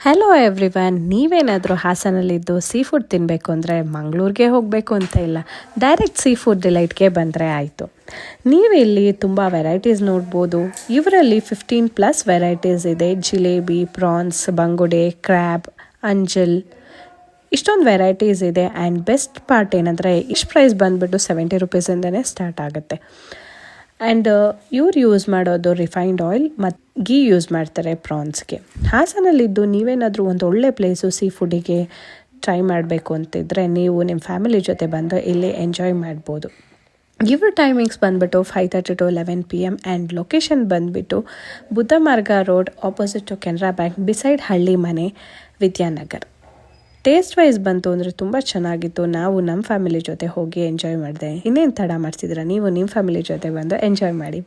Hello everyone, ನೀವೇನಾದರೂ ಹಾಸನಲ್ಲಿದ್ದು sea food ತಿನ್ನಬೇಕು ಅಂದರೆ ಮಂಗಳೂರಿಗೆ ಹೋಗಬೇಕು ಅಂತ ಇಲ್ಲ, ಡೈರೆಕ್ಟ್ ಸೀ ಫುಡ್ ಡಿಲೈಟ್ಗೆ ಬಂದರೆ ಆಯಿತು. ನೀವು ಇಲ್ಲಿ ತುಂಬ ವೆರೈಟೀಸ್ ನೋಡ್ಬೋದು. ಇವರಲ್ಲಿ 15+ ವೆರೈಟೀಸ್ ಇದೆ. ಜಿಲೇಬಿ, ಪ್ರಾನ್ಸ್, ಬಂಗುಡೆ, ಕ್ರ್ಯಾಬ್, ಅಂಜಲ್, ಇಷ್ಟೊಂದು ವೆರೈಟೀಸ್ ಇದೆ. ಆ್ಯಂಡ್ ಬೆಸ್ಟ್ ಪಾರ್ಟ್ ಏನಂದರೆ ಇಷ್ಟು ಪ್ರೈಸ್ ಬಂದುಬಿಟ್ಟು 70 ರುಪೀಸಿಂದನೇ ಸ್ಟಾರ್ಟ್ ಆಗುತ್ತೆ. ಆ್ಯಂಡ್ ಇವ್ರು ಯೂಸ್ ಮಾಡೋದು ರಿಫೈನ್ಡ್ ಆಯಿಲ್ ಮತ್ತು ಗೀ ಯೂಸ್ ಮಾಡ್ತಾರೆ ಪ್ರಾನ್ಸ್ಗೆ. ಹಾಸನಲ್ಲಿದ್ದು ನೀವೇನಾದರೂ ಒಂದು ಒಳ್ಳೆ ಪ್ಲೇಸು ಸೀ ಫುಡ್ಡಿಗೆ ಟ್ರೈ ಮಾಡಬೇಕು ಅಂತಿದ್ರೆ ನೀವು ನಿಮ್ಮ ಫ್ಯಾಮಿಲಿ ಜೊತೆ ಬಂದು ಇಲ್ಲಿ ಎಂಜಾಯ್ ಮಾಡ್ಬೋದು. ಇವ್ರ ಟೈಮಿಂಗ್ಸ್ ಬಂದುಬಿಟ್ಟು 5:30 to 11 PM ಆ್ಯಂಡ್ ಲೊಕೇಶನ್ ಬಂದುಬಿಟ್ಟು Buddha Marg road opposite to Canara bank beside Halli Mane, Vidyanagar. Taste wise ಬಂತು ಅಂದರೆ ತುಂಬ ಚೆನ್ನಾಗಿತ್ತು. ನಾವು ನಮ್ಮ ಫ್ಯಾಮಿಲಿ ಜೊತೆ ಹೋಗಿ ಎಂಜಾಯ್ ಮಾಡಿದೆ. ಇನ್ನೇನು ತಡ ಮಾಡ್ತಿದ್ದೀರಾ, ನೀವು ನಿಮ್ಮ ಫ್ಯಾಮಿಲಿ ಜೊತೆ ಬಂದು ಎಂಜಾಯ್ ಮಾಡಿ.